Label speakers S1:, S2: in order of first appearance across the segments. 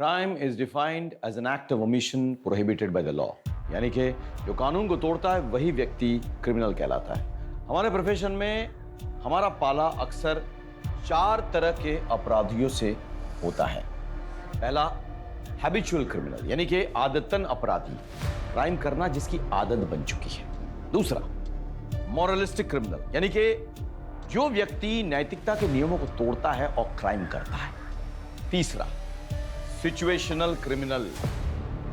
S1: Crime is defined as an act of omission prohibited by the law. यानी कि जो कानून को तोड़ता है वही व्यक्ति क्रिमिनल कहलाता है। हमारे प्रोफेशन में हमारा पाला अक्सर 4 तरह के अपराधियों से होता है। पहला, हैबिचुअल क्रिमिनल, यानी कि आदतन अपराधी, क्राइम करना जिसकी आदत बन चुकी है। दूसरा, मॉरलिस्टिक क्रिमिनल, यानी कि जो व्यक्ति नैतिकता के नियमों को तोड़ता है और क्राइम करता है। तीसरा, सिचुएशनल क्रिमिनल,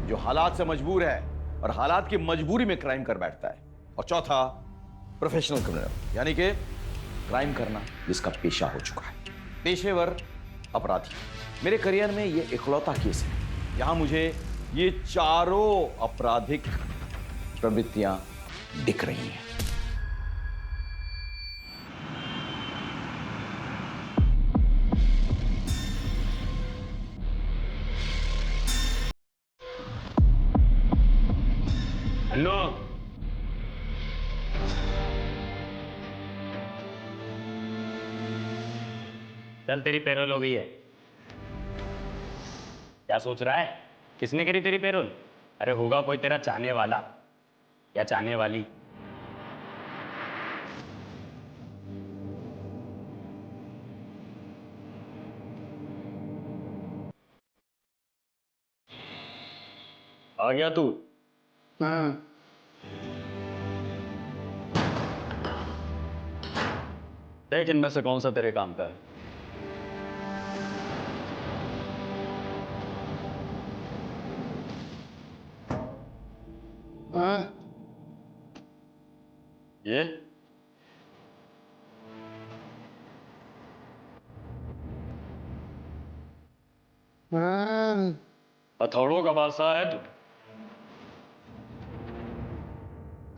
S1: जो हालात से मजबूर है और हालात की मजबूरी में क्राइम कर बैठता है। और चौथा, प्रोफेशनल क्रिमिनल, यानी कि क्राइम करना जिसका पेशा हो चुका है। पेशेवर अपराधी। मेरे करियर में ये इकलौता केस है जहां मुझे ये चारों आपराधिक प्रवृत्तियां दिख रही हैं।
S2: हेलो, चल तेरी पेरोल हो गई है। क्या सोच रहा है? किसने करी तेरी पेरोल? अरे होगा कोई तेरा चाहने वाला या चाहने वाली। आ गया तू?
S3: हाँ।
S2: देख इनमें से कौन सा तेरे काम का है।
S3: हाँ।
S2: ये
S3: हाँ।
S2: हथौड़ों का बादशाह है तू।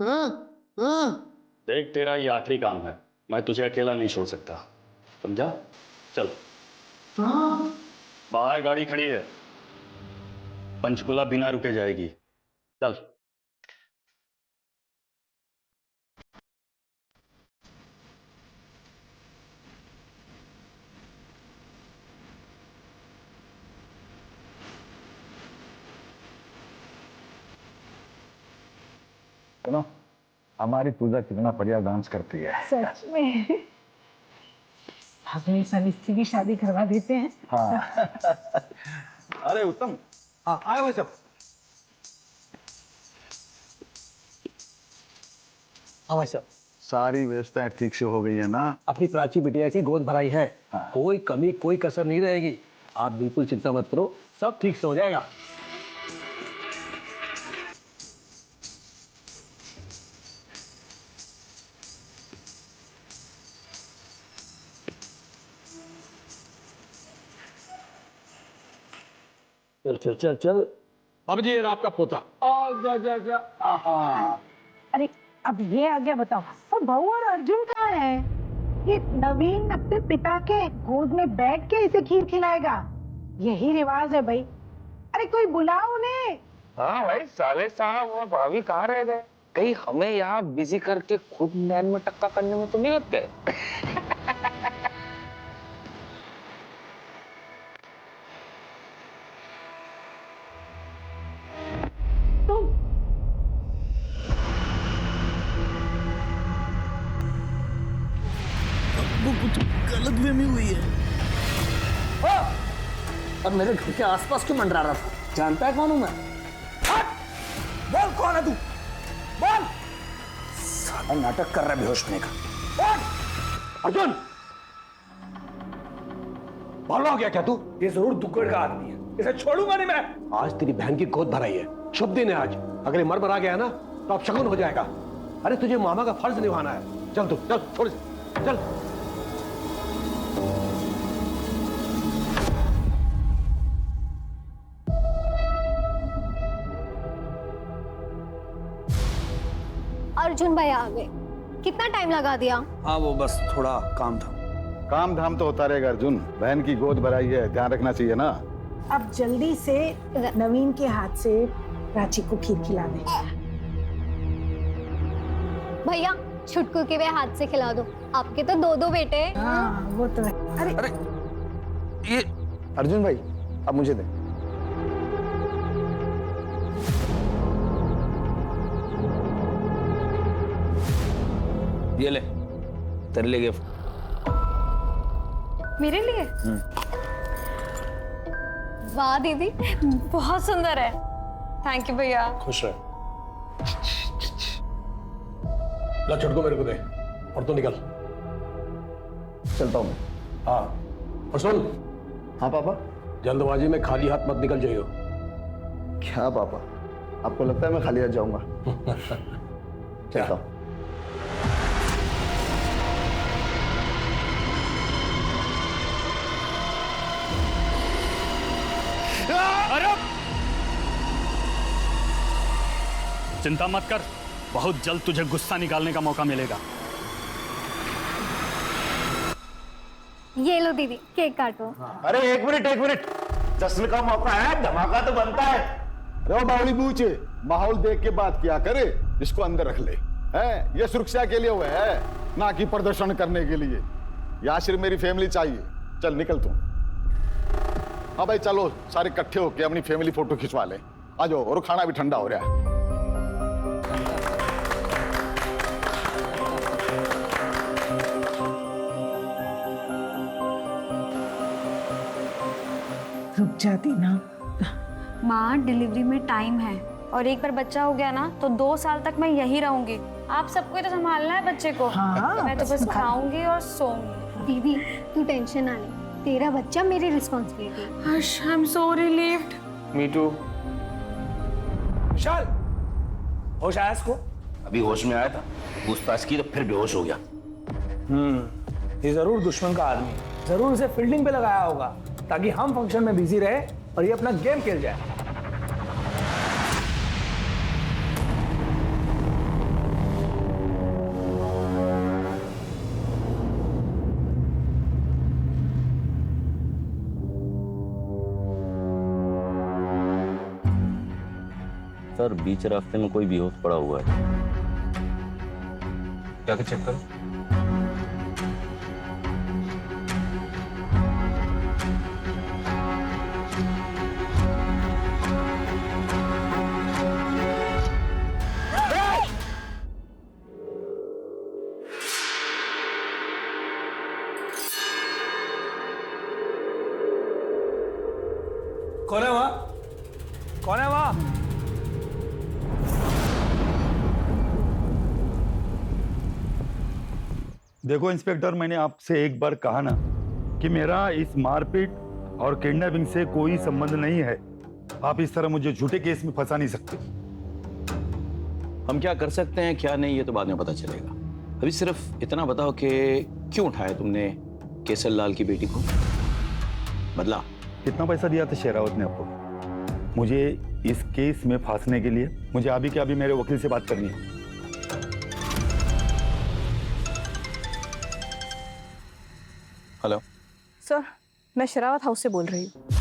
S3: हाँ। हाँ।
S2: देख तेरा ये आखिरी काम है, मैं तुझे अकेला नहीं छोड़ सकता, समझा? चल।
S3: हाँ।
S2: बाहर गाड़ी खड़ी है, पंचकुला बिना रुके जाएगी। चल।
S4: सुनो, हमारी पूजा कितना बढ़िया डांस करती है।
S5: सच में अगले साल इसकी भी शादी करवा देते हैं।
S4: हाँ।
S6: अरे उत्तम, हाँ आए भाई सब। हाँ भाई साहब,
S4: सारी व्यवस्थाएं ठीक से हो गई है ना?
S6: अपनी प्राची बिटिया की गोद भराई है।
S4: हाँ।
S6: कोई कमी कोई कसर नहीं रहेगी। आप बिल्कुल चिंता मत करो, सब ठीक से हो जाएगा। चल चल चल चल। अब जी ये आपका पोता।
S5: अरे अब ये आ गया, बताओ। और बहू और अर्जुन कहाँ है? ये नवीन अपने पिता के गोद में बैठ के इसे खीर खिलाएगा, यही रिवाज है भाई। अरे कोई बुलाओ उन्हें।
S7: हाँ भाई, साले साहब और भाभी कहाँ रह गए? कहीं हमें यहाँ बिजी करके खुद नैन में टक्का करने में तो नहीं लग गए?
S6: अब मेरे घर के आसपास क्यों मंडरा रहा था? जानता है कौन हूं मैं? बोल कौन है तू? बोल। साला नाटक कर रहा है बेहोश होने का। बोल। अर्जुन, पागल हो गया क्या तू? ये जरूर दुक्कड़ का आदमी है, इसे छोड़ूंगा नहीं मैं। आज तेरी बहन की गोद भराई है, शुभ दिन है आज। अगर ये मर गया ना तो अब शगुन हो जाएगा। अरे तुझे मामा का फर्ज निभाना है। चल तू, चल छोड़, चल।
S8: अर्जुन भाई आ गए। कितना टाइम लगा दिया?
S6: हाँ वो बस थोड़ा काम था।
S4: काम धाम तो होता रहेगा अर्जुन, बहन की गोद भराई है, ध्यान रखना चाहिए ना।
S5: अब जल्दी से नवीन के हाथ से प्राची को खीर खिला दे।
S8: भैया छुटकू के वे हाथ से खिला दो, आपके तो 2-2 बेटे हैं।
S5: हाँ वो तो है। अरे
S4: ये अर्जुन भाई अब मुझे दे।
S7: ये ले तेरे लिए गिफ्ट।
S8: मेरे लिए? वाह दीदी, बहुत सुंदर है। थैंक यू भैया।
S6: खुश रहे। ला छुटको मेरे को दे और तू निकल।
S3: चलता हूँ मैं।
S6: हाँ और सुन,
S3: हाँ पापा।
S6: जल्दबाजी में खाली हाथ मत निकल जाइयो।
S3: क्या पापा, आपको लगता है मैं खाली हाथ जाऊंगा? चलता हूँ।
S2: अरे चिंता मत कर, बहुत जल्द तुझे गुस्सा निकालने का मौका मिलेगा।
S8: ये लो दीदी, केक काटो।
S4: अरे एक मिनट, जश्न का मौका है, धमाका तो बनता है। रो बावली बूचे, माहौल देख के बात किया करे, इसको अंदर रख ले। है ये सुरक्षा के लिए हुआ है, ना कि प्रदर्शन करने के लिए। यहाँ सिर्फ मेरी फैमिली चाहिए। चल निकल तू। हाँ भाई चलो, सारे इकट्ठे होके अपनी फैमिली फोटो खिंचवा ले। आ जाओ, और खाना भी ठंडा हो रहा है।
S5: रुक जाती ना।
S9: माँ डिलीवरी में टाइम है और एक बार बच्चा हो गया ना तो 2 साल तक मैं यही रहूंगी। आप सबको तो संभालना है बच्चे को।
S5: हाँ,
S9: मैं तो बस खाऊंगी और सोऊंगी।
S8: दीदी तू टेंशन ना ले, तेरा बच्चा मेरी रिस्पॉन्सिबिलिटी है।
S9: Harsh, I am so relieved.
S7: Me too.
S6: Vishal, होश आया इसको?
S7: अभी होश में आया था, पूछताछ की तो फिर बेहोश हो गया।
S10: ये जरूर दुश्मन का आदमी, जरूर उसे फील्डिंग पे लगाया होगा ताकि हम फंक्शन में बिजी रहे और ये अपना गेम खेल जाए।
S7: सर बीच रास्ते में कोई बेहोश पड़ा हुआ है। जाके चेक करो।
S10: कौन है वहां? कौन है वहां?
S11: देखो इंस्पेक्टर, मैंने आपसे एक बार कहा ना कि मेरा इस मारपीट और किडनैपिंग से कोई संबंध नहीं है। आप इस तरह मुझे झूठे केस में फंसा नहीं सकते।
S1: हम क्या कर सकते हैं क्या नहीं ये तो बाद में पता चलेगा। अभी सिर्फ इतना बताओ कि क्यों उठाया तुमने केसर लाल की बेटी को? बदला?
S11: कितना पैसा दिया था शेरावत ने आपको मुझे इस केस में फांसने के लिए? मुझे अभी के अभी मेरे वकील से बात करनी है।
S1: हेलो
S9: सर, मैं शरावत हाउस से बोल रही हूँ।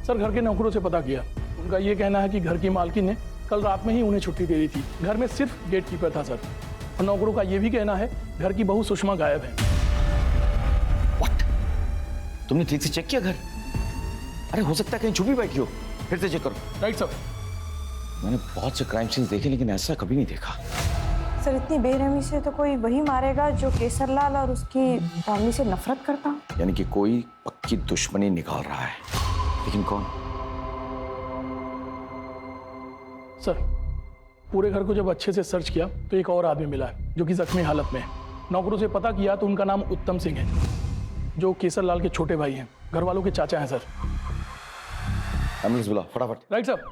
S10: सर, घर के नौकरों से पता किया, उनका ये कहना है कि घर की मालकिन ने कल रात में ही उन्हें छुट्टी दे दी थी। घर में सिर्फ गेट कीपर था सर। और नौकरों का ये भी कहना है घर की बहू सुषमा गायब है।
S1: What? तुमने ठीक से चेक किया घर? अरे हो सकता है कहीं छुपी बैठी हो, फिर से चेक करो।
S10: Right sir.
S1: मैंने बहुत से क्राइम सीन्स देखे लेकिन ऐसा कभी नहीं देखा।
S9: सर, इतनी बेरहमी से तो कोई वही मारेगा जो केसरलाल और उसकी फैमिली से नफरत करता।
S1: यानी कि कोई पक्की दुश्मनी निकाल रहा है, लेकिन कौन?
S10: सर, पूरे घर को जब अच्छे से सर्च किया तो एक और आदमी मिला है जो कि जख्मी हालत में है। नौकरों से पता किया तो उनका नाम उत्तम सिंह है, जो केसरलाल के छोटे भाई हैं, घर वालों के चाचा हैं सर।
S1: एम्बुलेंस बुला फटाफट।
S10: Right sir.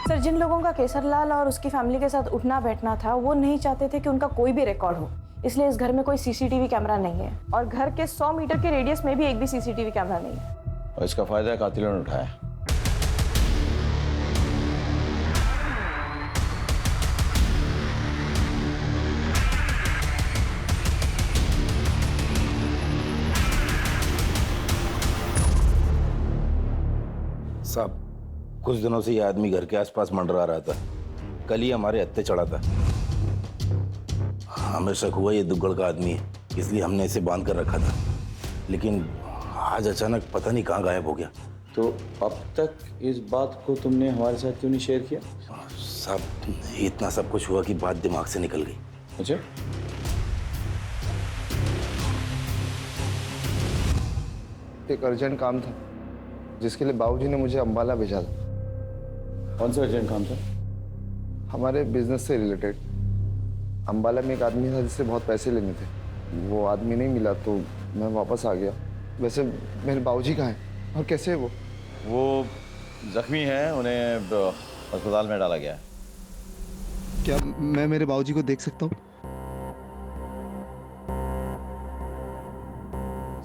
S9: सर, जिन लोगों का केसरलाल और उसकी फैमिली के साथ उठना बैठना था वो नहीं चाहते थे कि उनका कोई भी रिकॉर्ड हो, इसलिए इस घर में कोई सीसीटीवी कैमरा नहीं है और घर के 100 मीटर के रेडियस में भी एक भी सीसीटीवी कैमरा नहीं है।
S1: और इसका फायदा कातिलों ने उठाया।
S12: साहब, कुछ दिनों से ये आदमी घर के आसपास मंडरा रहा था। कल ही हमारे हत्थे चढ़ा था। हमें शक हुआ ये दुग्गड़ का आदमी है, इसलिए हमने इसे बांध कर रखा था। लेकिन आज अचानक पता नहीं कहाँ गायब हो गया।
S1: तो अब तक इस बात को तुमने हमारे साथ क्यों नहीं शेयर किया?
S12: साहब, इतना सब कुछ हुआ कि बात दिमाग से निकल गई।
S1: अच्छा,
S3: एक अर्जेंट काम था जिसके लिए बाबूजी ने मुझे अंबाला भेजा था।
S1: कौन सा अर्जेंट काम था?
S3: हमारे बिजनेस से रिलेटेड। अंबाला में एक आदमी था जिससे बहुत पैसे लेने थे। वो आदमी नहीं मिला तो मैं वापस आ गया। वैसे मेरे बाबूजी कहाँ हैं और कैसे है
S1: वो जख्मी है, उन्हें अस्पताल में डाला गया है।
S3: क्या मैं मेरे बाबूजी को देख सकता हूँ?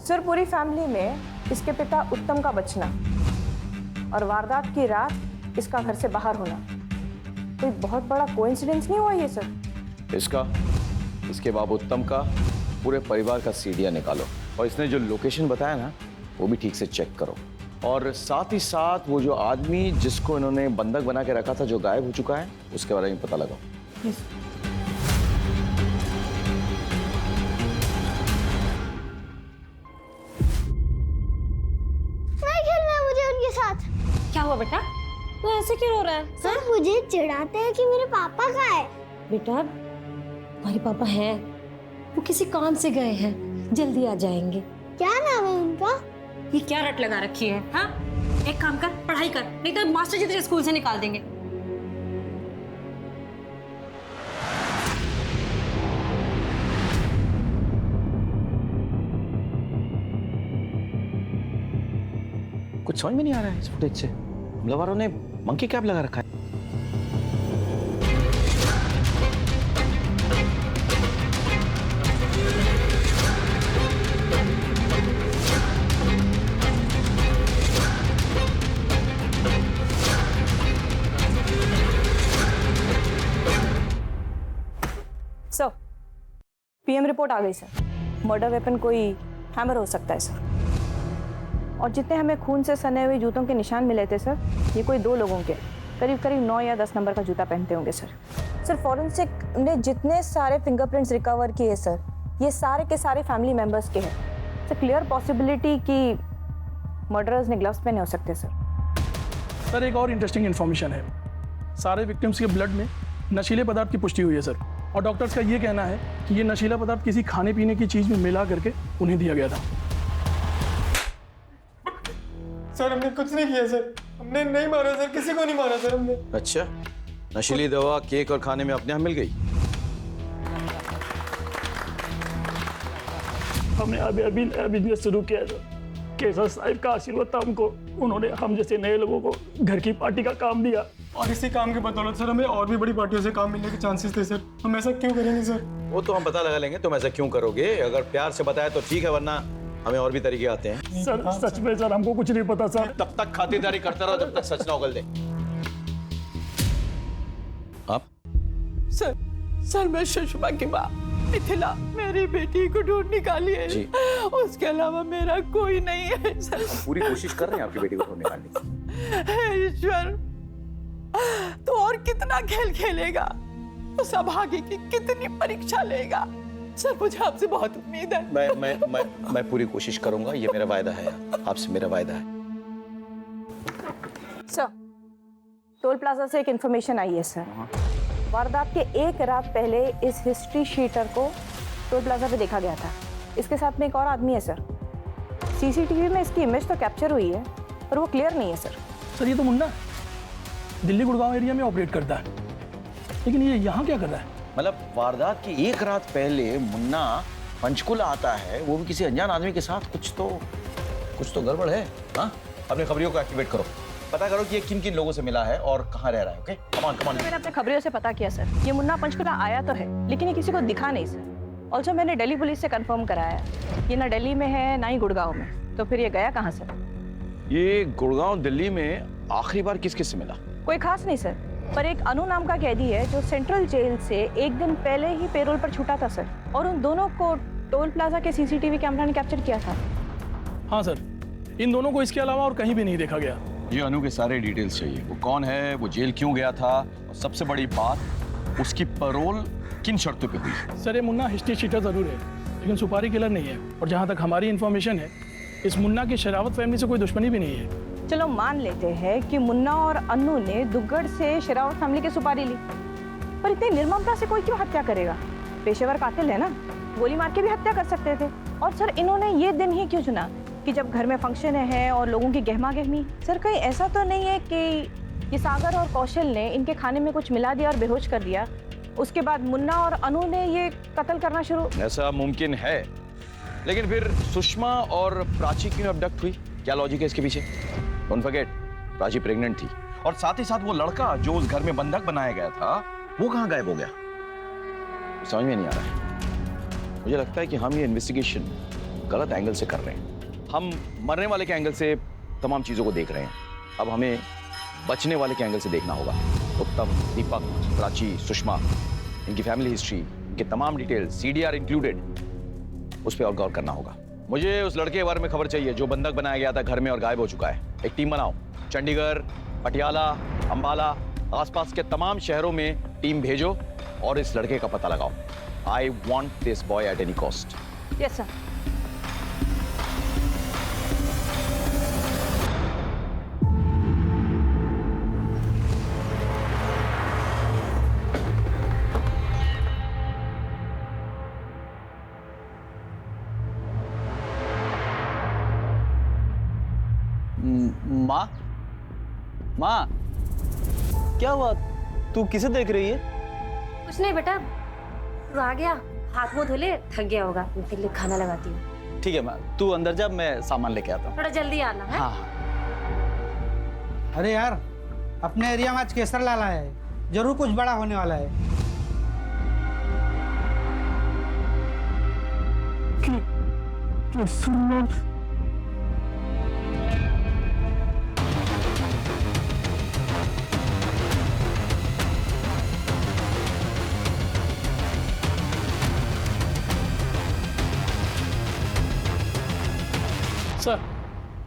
S9: सर, पूरी फैमिली में इसके पिता उत्तम का बचना और वारदात की रात इसका घर से बाहर होना कोई बहुत बड़ा कोइंसिडेंस नहीं हुआ ये सर?
S1: इसका, इसके बाप उत्तम का, पूरे परिवार का सीडिया निकालो और इसने जो लोकेशन बताया ना वो भी ठीक से चेक करो। और साथ ही साथ वो जो आदमी जिसको इन्होंने बंधक बना के रखा था जो गायब हो चुका है उसके बारे में पता लगाओ।
S8: मुझे उनके साथ। क्या हुआ बेटा, तू ऐसे क्यों रो रहा है?
S13: सर मुझे चिढ़ाते हैं कि मेरे पापा कहाँ है।
S8: बेटा, तुम्हारे पापा हैं, वो किसी काम से गए हैं, जल्दी आ जाएंगे।
S13: क्या नाम है उनका?
S8: ये क्या रट लगा रखी है? हाँ, एक काम कर, पढ़ाई कर, नहीं तो मास्टर जी तुझे स्कूल से निकाल देंगे।
S1: कुछ समझ में नहीं आ रहा है इस फुटेज से। हमला वालों ने मंकी कैप लगा रखा है।
S9: सर, पीएम रिपोर्ट आ गई सर। मर्डर वेपन कोई हैमर हो सकता है सर। और जितने हमें खून से सने हुए जूतों के निशान मिले थे सर, ये कोई 2 लोगों के करीब करीब 9 या 10 नंबर का जूता पहनते होंगे सर। सर, फॉरेंसिक ने जितने सारे फिंगरप्रिंट्स रिकवर किए सर, ये सारे के सारे फैमिली मेंबर्स के हैं। सर, क्लियर पॉसिबिलिटी कि मर्डरर्स ने ग्लव्स पहने हो सकते सर।
S10: सर, एक और इंटरेस्टिंग इन्फॉर्मेशन है। सारे विक्टिम्स के ब्लड में नशीले पदार्थ की पुष्टि हुई है सर। और डॉक्टर्स का ये कहना है कि ये नशीला पदार्थ किसी खाने पीने की चीज़ में मिला करके उन्हें दिया गया था।
S14: सर, हमने कुछ नहीं किया सर, हमने नहीं मारा सर, किसी को नहीं मारा सर हमने।
S1: अच्छा, नशीली दवा केक और खाने में अपने यहाँ मिल गई?
S10: हमने अभी नया बिजनेस शुरू किया है सर। केसर साहब का आशीर्वाद था हमको, उन्होंने हम जैसे नए लोगों को घर की पार्टी का काम दिया।
S14: और इसी काम के बदौलत सर हमें और भी बड़ी पार्टियों से काम मिलने के चांसेस थे सर। हम ऐसा क्यों करेंगे सर?
S1: वो तो हम पता लगा लेंगे तुम ऐसा क्यों करोगे। अगर प्यार से बताया तो ठीक है, वरना हमें और भी तरीके आते हैं।
S10: सर, सच में सर हमको कुछ नहीं पता सर।
S1: तब तक खातिरदारी करता रहो जब तक सच ना उगल दे। आप?
S15: सर मैं सुषमा की माँ मिथिला, मेरी बेटी को ढूंढ निकाली है
S1: जी।
S15: उसके अलावा मेरा कोई नहीं है सर।
S1: पूरी कोशिश कर रहे हैं आपकी बेटी को ढूंढ निकालने की।
S15: हे ईश्वर, तो और कितना खेल खेलेगा? उस अभागे की कितनी परीक्षा लेगा? सर, मुझे आपसे बहुत उम्मीद है।
S1: मैं पूरी कोशिश करूंगा, ये मेरा वायदा है, आपसे मेरा वायदा है।
S9: सर, टोल प्लाजा से एक इन्फॉर्मेशन आई है सर। वारदात के 1 रात पहले इस हिस्ट्री शीटर को टोल प्लाजा पे देखा गया था। इसके साथ में एक और आदमी है सर। सीसीटीवी में इसकी इमेज तो कैप्चर हुई है पर वो क्लियर नहीं है सर।
S10: सर, ये तो मुन्ना दिल्ली गुड़गांव एरिया में ऑपरेट करता है, लेकिन ये यहाँ क्या कर रहा है?
S1: मतलब वारदात की 1 रात पहले मुन्ना पंचकुला आता है, वो भी किसी अनजान आदमी के साथ। कुछ तो गड़बड़ है। हाँ, अपने खबरियों को एक्टिवेट करो, पता करो कि ये किन किन लोगों से मिला है और कहाँ रह रहा है। ओके, कमान।
S9: मैंने अपने खबरियों से पता किया सर। ये मुन्ना पंचकुला आया तो है लेकिन ये किसी को दिखा नहीं सर। ऑल्सो मैंने दिल्ली पुलिस से कंफर्म कराया, ये ना दिल्ली में है ना ही गुड़गांव में। तो फिर ये गया कहाँ सर?
S1: ये गुड़गांव दिल्ली में आखिरी बार किस किस से मिला?
S9: कोई खास नहीं सर, पर एक अनु नाम का कैदी है जो सेंट्रल जेल से 1 दिन पहले ही पेरोल पर छूटा था सर। और उन दोनों को टोल प्लाजा के सीसीटीवी कैमरा ने कैप्चर किया था।
S10: हाँ सर, इन दोनों को इसके अलावा और कहीं भी नहीं देखा गया।
S1: मुझे अनु के सारे डिटेल्स चाहिए। वो कौन है, वो जेल क्यों गया था, और सबसे बड़ी बात उसकी पैरोल किन शर्तों पे हुई।
S10: सर ये मुन्ना हिस्ट्री शीटर जरूर है, लेकिन सुपारी किलर नहीं है। और जहाँ तक हमारी इन्फॉर्मेशन है, इस मुन्ना की शरावत फैमिली से कोई दुश्मनी भी नहीं है।
S9: चलो मान लेते हैं कि मुन्ना और अन्नू ने दुग्गड़ से शेरावत फैमिली की सुपारी ली, पर इतनी निर्ममता से कोई क्यों हत्या करेगा? पेशेवर कातिल है ना, गोली मार के भी हत्या कर सकते थे। और सर इन्होंने ये दिन ही क्यों चुना कि जब घर में फंक्शन है और लोगों की गहमा गहमी? सर कहीं ऐसा तो नहीं है कि ये सागर और कौशल ने इनके खाने में कुछ मिला दिया और बेहोश कर दिया, उसके बाद मुन्ना और अनु ने ये कत्ल करना शुरू?
S1: ऐसा मुमकिन है, लेकिन फिर सुषमा और प्राची क्यों अबडक्ट हुई? क्या लॉजिक है इसके पीछे? डोंट फॉरगेट, प्राची प्रेग्नेंट थी, और साथ ही साथ वो लड़का जो उस घर में बंधक बनाया गया था, वो कहाँ गायब हो गया? समझ में नहीं आ रहा है। मुझे लगता है कि हम ये इन्वेस्टिगेशन गलत एंगल से कर रहे हैं। हम मरने वाले के एंगल से तमाम चीजों को देख रहे हैं, अब हमें बचने वाले के एंगल से देखना होगा। उत्तम, दीपक, प्राची, सुषमा, इनकी फैमिली हिस्ट्री, इनके तमाम डिटेल्स, सीडीआर इंक्लूडेड, उस पर और गौर करना होगा। मुझे उस लड़के के बारे में खबर चाहिए जो बंधक बनाया गया था घर में और गायब हो चुका है। एक टीम बनाओ, चंडीगढ़, पटियाला, अंबाला, आसपास के तमाम शहरों में टीम भेजो और इस लड़के का पता लगाओ। I want this boy at any cost.
S9: Yes, sir.
S16: माँ, माँ, क्या हुआ? तू किसे देख रही है?
S8: कुछ नहीं बेटा, तू आ गया, हाथ मुंह धुले, थक गया होगा, तेरे लिए खाना लगाती हूँ।
S16: ठीक है माँ, तू अंदर जा, मैं सामान लेके आता हूँ।
S8: थोड़ा जल्दी आना है।
S16: हाँ।
S17: अरे यार, अपने एरिया में आज केसर लाला है, जरूर कुछ बड़ा होने वाला है।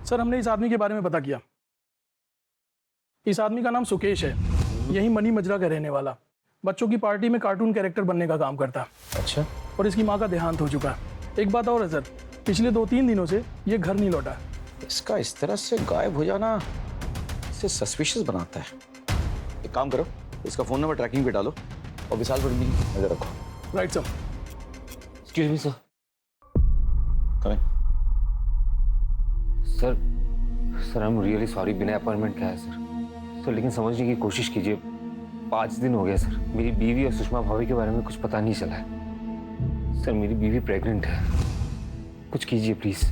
S10: सर हमने इस आदमी के बारे में पता किया। इस आदमी का नाम सुकेश है, यही मनी मजरा का रहने वाला, बच्चों की पार्टी में कार्टून कैरेक्टर बनने का काम करता।
S1: अच्छा।
S10: और इसकी माँ का देहांत हो चुका है। एक बात और है सर, पिछले 2-3 दिनों से ये घर नहीं लौटा।
S1: इसका इस तरह से गायब हो जाना इसे सस्पिशियस बनाता है। एक काम करो, इसका फोन नंबर ट्रैकिंग पे डालो और विशाल पर भी नजर रखो।
S10: Right sir.
S16: Excuse me sir. Sir I am really sorry, बिना अपॉइंटमेंट का है सर, लेकिन समझने की कोशिश कीजिए। 5 दिन हो गया सर, मेरी बीवी और सुषमा भाभी के बारे में कुछ पता नहीं चला है। सर मेरी बीवी प्रेग्नेंट है, कुछ कीजिए प्लीज।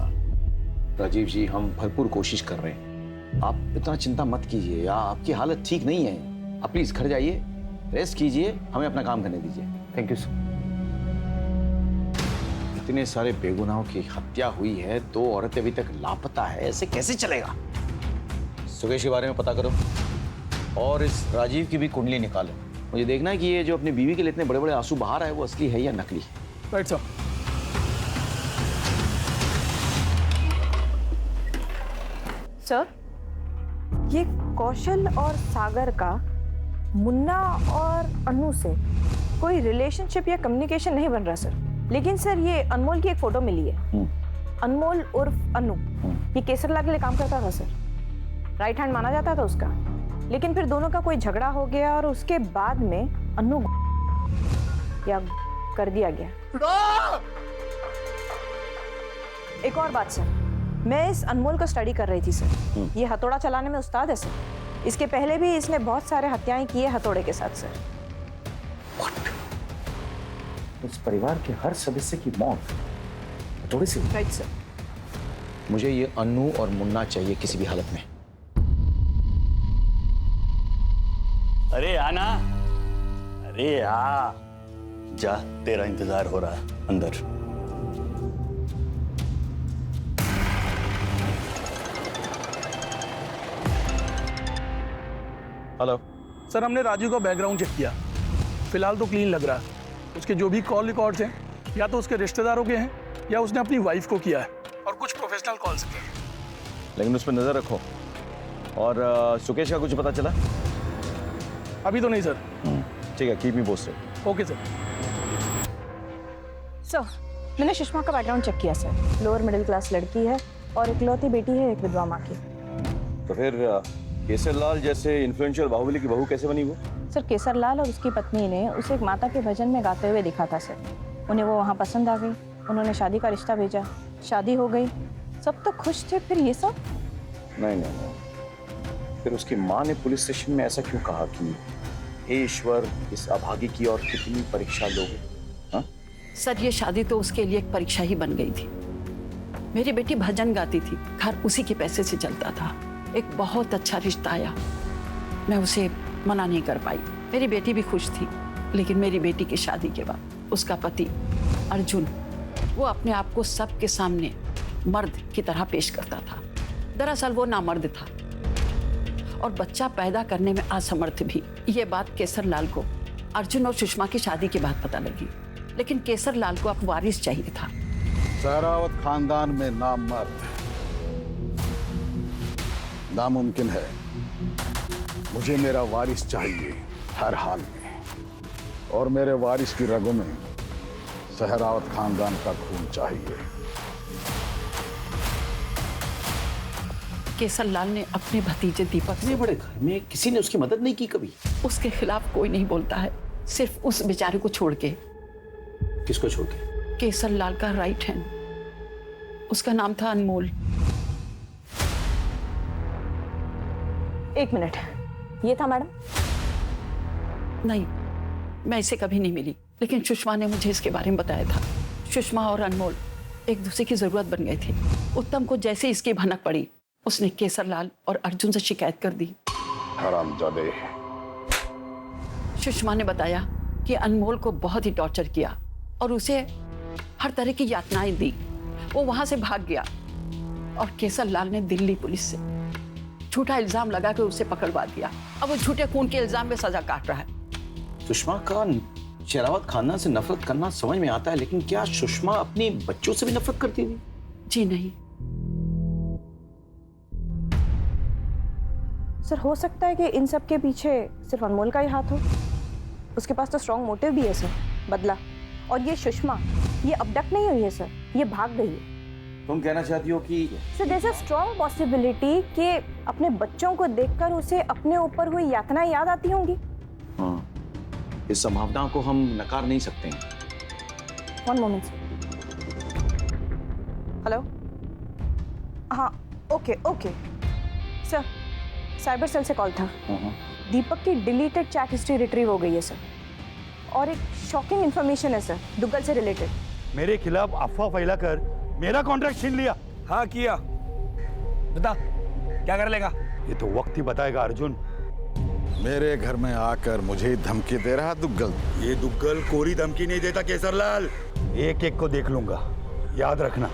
S1: राजीव जी, हम भरपूर कोशिश कर रहे हैं, आप इतना चिंता मत कीजिए। या आपकी हालत ठीक नहीं है, आप प्लीज घर जाइए, रेस्ट कीजिए, हमें अपना काम करने दीजिए।
S16: Thank you sir.
S1: इतने सारे बेगुनाहों की हत्या हुई है, 2 औरतें अभी तक लापता है, ऐसे कैसे चलेगा? सुकेश के बारे में पता करो और इस राजीव की भी कुंडली निकालो। मुझे देखना है कि ये जो अपनी बीवी के लिए इतने बड़े बड़े आंसू बहा रहा है वो असली है या नकली है।
S10: Right sir.
S9: सर, ये कौशल और सागर का मुन्ना और अनु से कोई रिलेशनशिप या कम्युनिकेशन नहीं बन रहा सर। लेकिन सर ये अनमोल की एक फोटो मिली है। अनमोल उर्फ अनु, ये केसरलाल के लिए काम करता था सर, राइट हैंड माना जाता था उसका। लेकिन फिर दोनों का कोई झगड़ा हो गया और उसके बाद में अनु या कर दिया गया। एक और बात सर, मैं इस अनमोल को स्टडी कर रही थी सर, ये हथौड़ा चलाने में उस्ताद है सर। इसके पहले भी इसने बहुत सारे हत्याएं की है हथौड़े के साथ सर।
S1: इस परिवार के हर सदस्य की मौत हथौड़े से?
S9: Right sir.
S1: मुझे ये अनु और मुन्ना चाहिए किसी भी हालत में।
S12: अरे आना, अरे आ जा, तेरा इंतजार हो रहा है अंदर।
S1: हेलो
S10: सर, हमने राजू का बैकग्राउंड चेक किया, फिलहाल तो क्लीन लग रहा है। उसके जो भी कॉल रिकॉर्ड्स हैं या तो उसके रिश्तेदारों के हैं या उसने अपनी वाइफ को किया है, और कुछ प्रोफेशनल कॉल्स किए हैं।
S1: लेकिन उस पर नजर रखो, और सुकेश का कुछ पता चला?
S10: अभी तो नहीं सर।
S1: ठीक है, keep me posted.
S10: Okay sir.
S9: Sir, मैंने सुषमा का बैकग्राउंड चेक किया सर। लोअर मिडिल क्लास लड़की है और इकलौती बेटी है एक विधवा माँ की।
S1: तो फिर केसरलाल जैसे इन्फ्लुएंशियल बाहुबली की बहू कैसे बनी वो?
S9: सर, केसरलाल और उसकी पत्नी ने उसे एक माता के भजन में गाते हुए देखा था सर। उन्हें वो वहाँ पसंद आ गई, उन्होंने शादी का रिश्ता भेजा, शादी हो गई, सब तो खुश थे। फिर ये सब?
S1: नहीं। फिर उसकी माँ ने पुलिस स्टेशन में ऐसा क्यों कहा कि हे ईश्वर, इस अभागी की और कितनी परीक्षा लोगे? हाँ?
S15: सर, ये शादी तो उसके लिए एक परीक्षा ही बन गई थी। मेरी बेटी भजन गाती थी, घर उसी के पैसे से चलता था। एक बहुत अच्छा रिश्ता आया, मैं उसे मना नहीं कर पाई। मेरी बेटी भी खुश थी, लेकिन मेरी बेटी की शादी के बाद उसका पति अर्जुन, वो अपने आप को सबके सामने मर्द की तरह पेश करता था। दरअसल वो नामर्द था और बच्चा पैदा करने में असमर्थ भी। ये बात केसरलाल को अर्जुन और सुषमा की शादी के बाद पता लगी, लेकिन केसरलाल को अब वारिस चाहिए था।
S4: सहरावत खानदान में नामर्द नामुमकिन है। मुझे मेरा वारिस चाहिए हर हाल में, और मेरे वारिस की रगों में सहरावत खानदान का खून चाहिए।
S15: केसरलाल ने अपने भतीजे दीपक से,
S12: बड़े घर में किसी ने उसकी मदद नहीं की कभी?
S15: उसके खिलाफ कोई नहीं बोलता है, सिर्फ उस बेचारे को छोड़ के।
S12: किसको छोड़ के?
S15: केसरलाल का राइट हैंड, उसका नाम था अनमोल।
S9: एक मिनट, ये था मैडम?
S15: नहीं, मैं इसे कभी नहीं मिली, लेकिन सुषमा ने मुझे इसके बारे में बताया था। सुषमा और अनमोल एक दूसरे की जरूरत बन गए थे। उत्तम को जैसे इसकी भनक पड़ी, उसने केसरलाल और अर्जुन से शिकायत कर दी।
S4: हरामजादे।
S15: सुषमा ने बताया कि अनमोल को बहुत ही टॉर्चर किया और उसे हर तरह की यातनाएं दी। वो वहां से भाग गया और केसरलाल ने दिल्ली पुलिस से झूठा इल्जाम लगा के उसे पकड़वा दिया। अब वो झूठे खून के इल्जाम में सजा काट रहा है।
S1: सुषमा का शेरावत खानदान से नफरत करना समझ में आता है, लेकिन क्या सुषमा अपने बच्चों से भी नफरत करती थी?
S15: जी नहीं
S9: सर, हो सकता है कि इन सब के पीछे सिर्फ अनमोल का ही हाथ हो। उसके पास तो स्ट्रॉन्ग मोटिव भी है सर, बदला। और ये सुषमा, ये अबडक्ट नहीं हुई है सर, ये भाग गई है।
S1: तुम कहना चाहती हो कि
S9: sir, there is a strong possibility कि अपने बच्चों को देखकर उसे अपने ऊपर हुई यातनाएं याद आती होंगी।
S1: हाँ, इस संभावना को हम नकार नहीं सकते हैं।
S9: One moment. हेलो, हाँ, ओके सर, साइबर सेल से कॉल था। दीपक की डिलीटेड चैट हिस्ट्री रिट्रीव हो गई है सर, और एक शॉकिंग इंफॉर्मेशन है सर, दुग्गल से रिलेटेड।
S11: मेरे खिलाफ अफवाह फैलाकर मेरा कॉन्ट्रैक्ट छीन लिया।
S6: हाँ किया, बता क्या कर लेगा?
S11: ये तो वक्त ही बताएगा अर्जुन।
S4: मेरे घर में आकर मुझे धमकी दे रहा दुग्गल।
S11: ये दुग्गल कोरी धमकी नहीं देता केसरलाल, एक एक को देख लूंगा, याद रखना।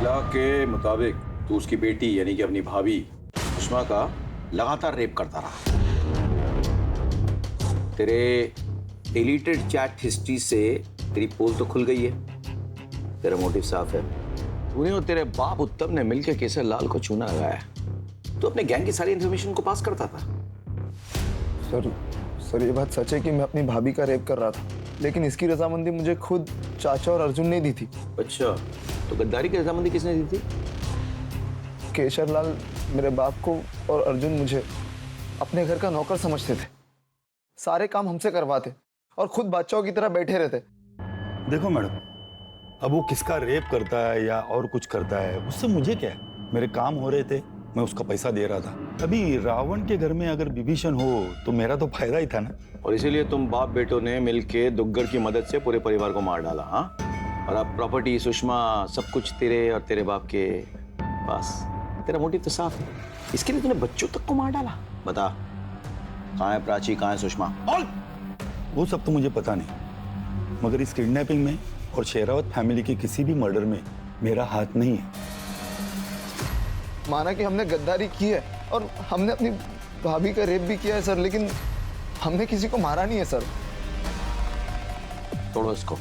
S1: लॉ के मुताबिक तू उसकी बेटी यानी कि अपनी भाभी सुषमा का लगातार रेप करता रहा। तेरे डिलीटेड चैट हिस्ट्री से तेरी पोल तो खुल गई है, तेरा मोटिव साफ है। तूने और तेरे बाप उत्तम ने मिलकर केसरलाल को चूना लगाया। तो अपने गैंग की सारी इंफॉर्मेशन को पास करता था।
S3: सर ये बात सच है कि मैं अपनी भाभी का रेप कर रहा था, लेकिन इसकी रजामंदी मुझे खुद चाचा और अर्जुन ने दी थी।
S1: अच्छा, तो गद्दारी की रजामंदी किसने दी थी?
S3: केशरलाल मेरे बाप को और अर्जुन मुझे अपने घर का नौकर समझते थे। सारे काम हमसे करवाते और खुद बादशाहों की तरह बैठे रहते।
S11: देखो मैडम, अब वो किसका रेप करता है या और कुछ करता है, उससे मुझे क्या है? मेरे काम हो रहे थे, मैं उसका पैसा दे रहा था। अभी रावण के घर में अगर विभीषण हो तो मेरा तो फायदा ही था ना।
S1: और इसीलिए तुम बाप बेटों ने मिलके दुग्गल की मदद से पूरे परिवार को मार डाला। हाँ, और अब प्रॉपर्टी, सुषमा, सब कुछ तेरे और तेरे बाप के पास। तेरा मोटिव तो साफ है, इसके लिए तूने बच्चों तक को मार डाला। बता, कहाँ है प्राची, कहाँ है सुषमा? बोल।
S11: वो सब तो मुझे पता नहीं, मगर इस किडनैपिंग में और शेरावत फैमिली के किसी भी मर्डर में मेरा हाथ नहीं है।
S3: माना कि हमने गद्दारी की है और हमने अपनी भाभी का रेप भी किया है सर, लेकिन हमने किसी को मारा नहीं है सर।
S1: तोड़ो इसको,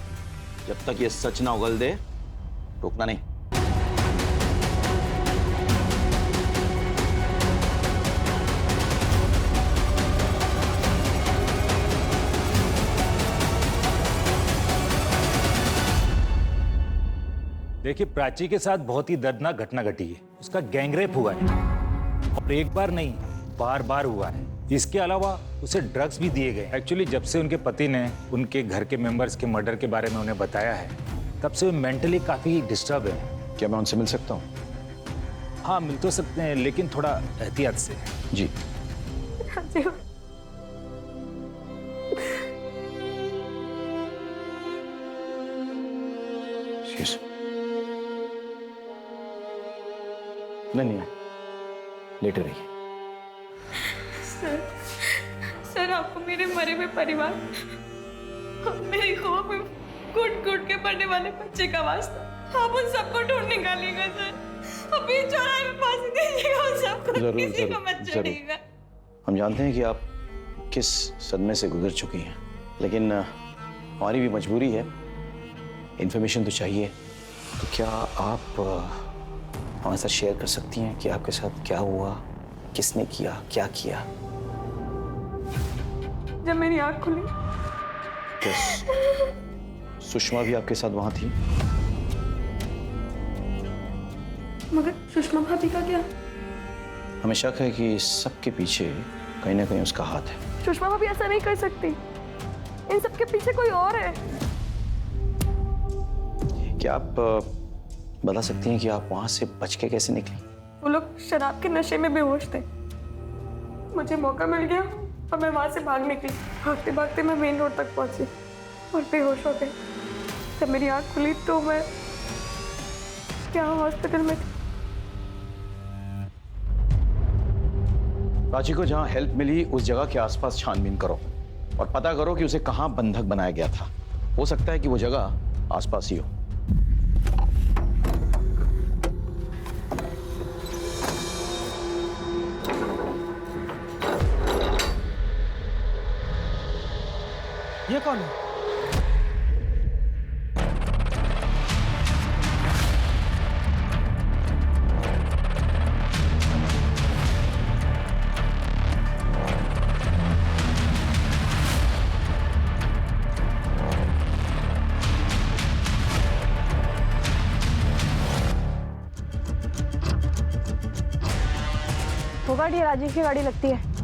S1: जब तक ये सच ना उगल दे, रोकना नहीं।
S18: देखिए, प्राची के साथ बहुत ही दर्दनाक घटना घटी है। उसका गैंगरेप हुआ है और एक बार नहीं, बार बार हुआ है। इसके अलावा उसे ड्रग्स भी दिए गए। एक्चुअली जब से उनके पति ने उनके घर के मेंबर्स के मर्डर के बारे में उन्हें बताया है, तब से वो मेंटली काफी डिस्टर्ब है।
S1: क्या मैं उनसे मिल सकता हूँ?
S18: हाँ, मिल तो सकते हैं, लेकिन थोड़ा एहतियात से।
S1: जी। नहीं, लेटे रहिए।
S9: सर आपको मेरे मरे हुए परिवार और मेरी खो में घुट घुट के पड़ने वाले बच्चे का वास्ता आप उन सबको ढूंढ निकालिएगा सर। अभी चौराहे में फांसी दीजिएगा उन सबको,
S1: जरूर,
S9: किसी को
S1: जरूर,
S9: मत
S1: जरूर।
S9: छोड़िएगा।
S1: हम जानते हैं कि आप किस सदमे से गुजर चुकी हैं, लेकिन हमारी भी मजबूरी है, इन्फॉर्मेशन तो चाहिए। तो क्या आप हमारे साथ शेयर कर सकती हैं कि आपके साथ क्या हुआ, किसने किया, क्या किया?
S9: जब मेरी आँख खुली,
S1: सुषमा भी आपके साथ वहां थी?
S9: मगर सुषमा भाभी का क्या?
S1: हमें शक है कि सबके पीछे कहीं ना कहीं उसका हाथ है।
S9: सुषमा भाभी ऐसा नहीं कर सकती, इन सबके पीछे कोई और है।
S1: क्या आप बता सकती हैं कि आप वहां से बच के कैसे निकली?
S9: वो लोग शराब के नशे में बेहोश थे। मुझे मौका मिल गया और मैं वहां से भाग निकली। भागते भागते मैं मेन रोड तक पहुंची और बेहोश हो गई। जब मेरी आंख खुली तो मैं यहाँ हॉस्पिटल में थी।
S1: प्राची को जहां हेल्प मिली उस जगह के आसपास छानबीन करो और पता करो कि उसे कहां बंधक बनाया गया था। हो सकता है कि वो जगह आसपास ही हो।
S17: ये कौन है?
S9: वो गाड़ी राजीव की गाड़ी लगती है।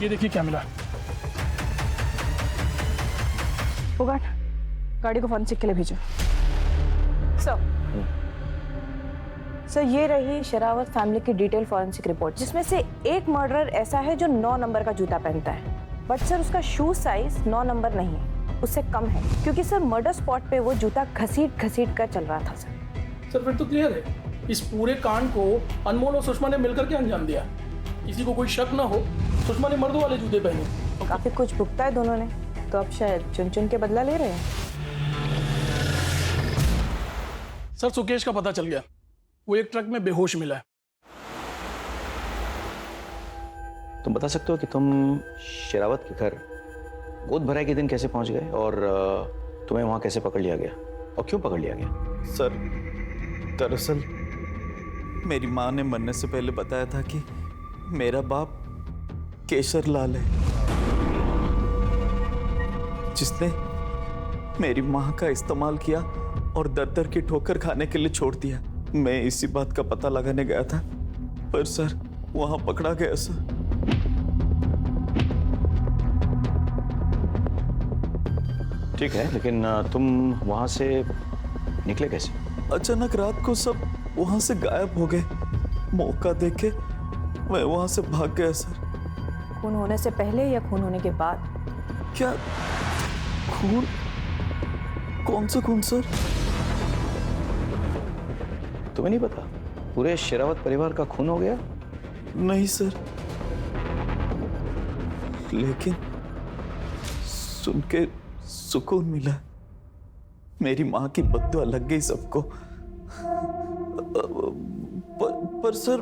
S10: ये देखिए क्या मिला।
S9: उगाट, गाड़ी को फॉरेंसिक के लिए भेजो। सर ये रही शरावत फैमिली की डिटेल फॉरेंसिक रिपोर्ट, जिसमें से एक मर्डरर ऐसा है जो 9 नंबर का जूता पहनता है। बट सर उसका शू साइज 9 नंबर नहीं है, उससे कम है, क्योंकि सर मर्डर स्पॉट पे वो जूता घसीट कर चल रहा था।
S10: सर फिर तो क्लियर है, इस पूरे कांड को अनमोल और सुषमा ने मिलकर के अंजाम दिया। किसी को कोई शक ना हो, सुषमा ने मर्दों वाले जूते पहने।
S9: काफी कुछ भुगता है दोनों ने, तो अब शायद चुन चुन के बदला ले रहे हैं।
S10: सर सुकेश का पता चल गया, वो एक ट्रक में बेहोश मिला है।
S1: तुम बता सकते हो कि तुम शेरावत के घर गोद भराई के दिन कैसे पहुंच गए और तुम्हें वहां कैसे पकड़ लिया गया और क्यों पकड़ लिया गया?
S19: सर दरअसल मेरी माँ ने मरने से पहले बताया था कि मेरा बाप केशर लाल है, जिसने मेरी माँ का इस्तेमाल किया और दर दर की ठोकर खाने के लिए छोड़ दिया। मैं इसी बात का पता लगाने गया था, पर सर वहां पकड़ा गया सर।
S1: ठीक है, लेकिन तुम वहां से निकले कैसे?
S19: अचानक रात को सब वहां से गायब हो गए। मौका देके मैं वहां से भाग गया सर।
S9: खून होने से पहले या खून होने के बाद?
S19: क्या खून? कौन सा खून सर?
S1: तुम्हें नहीं पता पूरे शेरावत परिवार का खून हो गया?
S19: नहीं सर, लेकिन सुन के सुकून मिला। मेरी माँ की बद्दुआ लग गई सबको। पर सर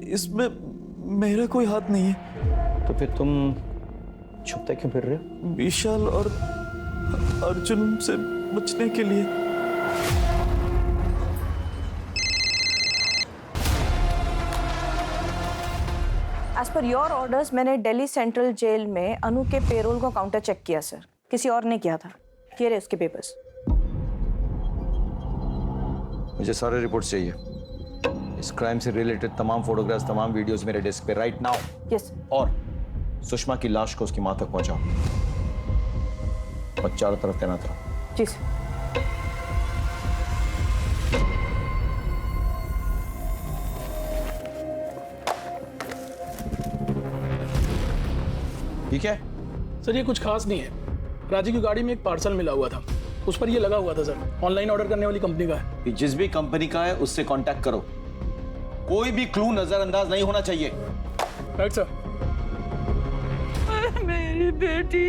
S19: इसमें मेरा कोई हाथ नहीं है।
S1: तो फिर तुम छुपते क्यों फिर रहे हो?
S19: विशाल और अर्जुन से बचने के लिए।
S9: एज पर योर ऑर्डर्स मैंने दिल्ली सेंट्रल जेल में अनु के पेरोल को काउंटर चेक किया सर, किसी और ने किया था। ये रहे उसके पेपर्स।
S1: मुझे सारे रिपोर्ट्स चाहिए, इस क्राइम से रिलेटेड तमाम फोटोग्राफ्स, तमाम वीडियोस मेरे डेस्क पे राइट नाउ।
S9: यस।
S1: और सुषमा की लाश को उसकी मां तक पहुंचाओ और चारों तरफ तैनात रहो।
S9: जी सर।
S1: ठीक है
S10: सर, ये कुछ खास नहीं है। राजी की गाड़ी में एक पार्सल मिला हुआ था, उस पर ये लगा हुआ था सर। ऑनलाइन ऑर्डर करने वाली कंपनी का है।
S1: कि जिस भी कंपनी का है उससे कांटेक्ट करो, कोई भी क्लू नजरअंदाज नहीं होना चाहिए।
S10: Right sir.
S15: मेरी बेटी।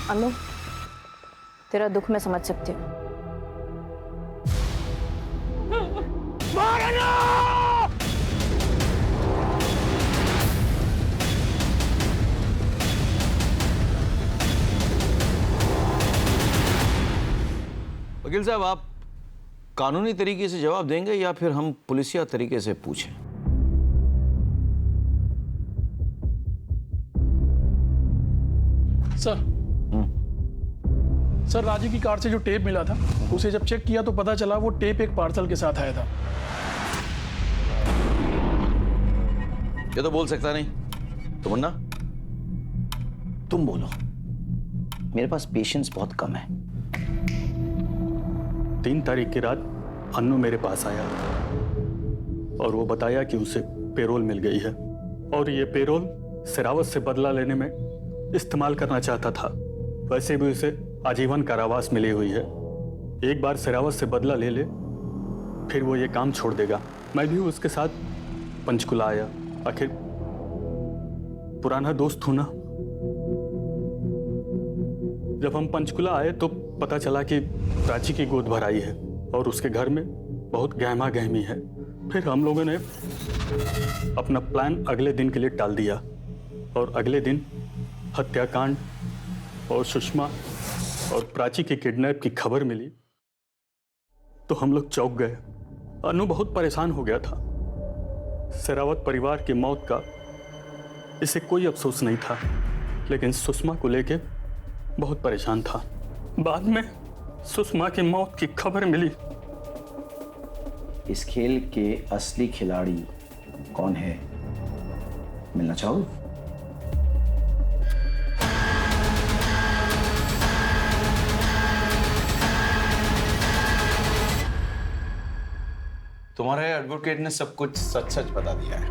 S9: अनु, तेरा दुख मैं समझ सकती हूँ।
S1: वकील साहब, आप कानूनी तरीके से जवाब देंगे या फिर हम पुलिसिया तरीके से पूछें?
S10: सर सर, राजी की कार से जो टेप मिला था, उसे जब चेक किया तो पता चला वो टेप एक पार्सल के साथ आया था।
S1: ये तो बोल सकता नहीं। तो मुन्ना, तुम बोलो। मेरे पास पेशेंस बहुत कम है।
S11: 3 तारीख की रात अन्नू मेरे पास आया और वो बताया कि उसे पेरोल मिल गई है और ये पेरोल सिरावत से बदला लेने में इस्तेमाल करना चाहता था। वैसे भी उसे आजीवन कारावास मिली हुई है। एक बार सिरावत से बदला ले ले, फिर वो ये काम छोड़ देगा। मैं भी उसके साथ पंचकुला आया, आखिर पुराना दोस्त हूं ना। जब हम पंचकुला आए तो पता चला कि प्राची की गोद भराई है और उसके घर में बहुत गहमा गहमी है। फिर हम लोगों ने अपना प्लान अगले दिन के लिए टाल दिया और अगले दिन हत्याकांड और सुषमा और प्राची के किडनैप की खबर मिली तो हम लोग चौंक गए। अनु बहुत परेशान हो गया था। शेरावत परिवार की मौत का इसे कोई अफसोस नहीं था, लेकिन सुषमा को लेके बहुत परेशान था। बाद में सुषमा की मौत की खबर मिली।
S1: इस खेल के असली खिलाड़ी कौन है, मिलना चाहोगे? तुम्हारे एडवोकेट ने सब कुछ सच सच बता दिया है।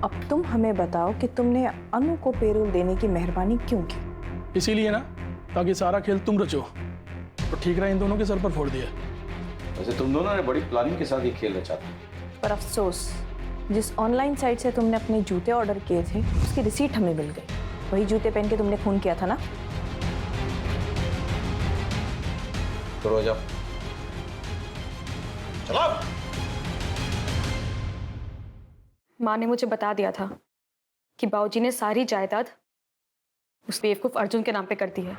S9: अब तुम हमें बताओ कि तुमने अनु को पेरोल देने की मेहरबानी क्यों की?
S10: इसीलिए ना, ताकि सारा खेल तुम रचो। तो ठीक रहा इन दोनों के सर पर फोड़ दिया।
S1: वैसे तुम दोनों ने बड़ी प्लानिंग के साथ ये खेल रचा था।
S9: पर अफसोस, जिस ऑनलाइन साइट से तुमने अपने जूते ऑर्डर किए थे उसकी रिसीट हमें मिल गई। वही जूते पहन के तुमने खून किया था ना।
S1: तो रो जाओ, चलो।
S20: माँ ने मुझे बता दिया था कि बाबूजी ने सारी जायदाद उस बेवकूफ अर्जुन के नाम पे कर दी है,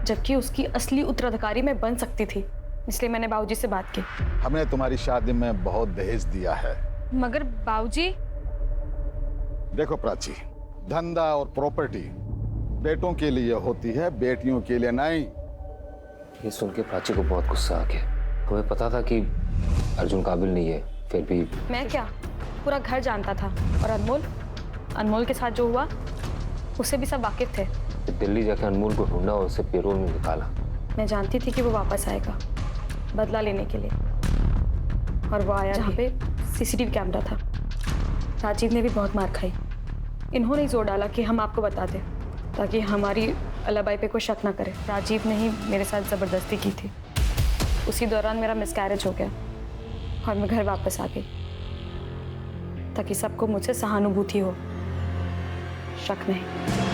S20: जबकि उसकी असली उत्तराधिकारी मैं बन सकती थी। इसलिए मैंने बाबूजी से बात की।
S4: हमने तुम्हारी शादी में बहुत दहेज दिया है।
S20: मगर बाबूजी।
S4: देखो प्राची, धंधा और प्रॉपर्टी बेटों के लिए होती है, बेटियों के लिए नहीं।
S16: ये सुन के प्राची को बहुत गुस्सा आ गया। हमें पता था कि अर्जुन काबिल नहीं है, फिर भी।
S20: मैं क्या, पूरा घर जानता था। और अनमोल के साथ जो हुआ उससे भी सब वाकिफ थे।
S16: दिल्ली जाके अनमोल को ढूंढा और उसे पेरोल में निकाला।
S20: मैं जानती थी कि वो वापस आएगा बदला लेने के लिए, और वो आया जहाँ पे सीसीटीवी कैमरा था। राजीव ने भी बहुत मार खाई। इन्होंने जोर डाला कि हम आपको बता दें, ताकि हमारी अलाबाई पे कोई शक ना करे। राजीव ने ही मेरे साथ ज़बरदस्ती की थी। उसी दौरान मेरा मिसकैरेज हो गया और मैं घर वापस आ गई ताकि सबको मुझसे सहानुभूति हो, शक नहीं।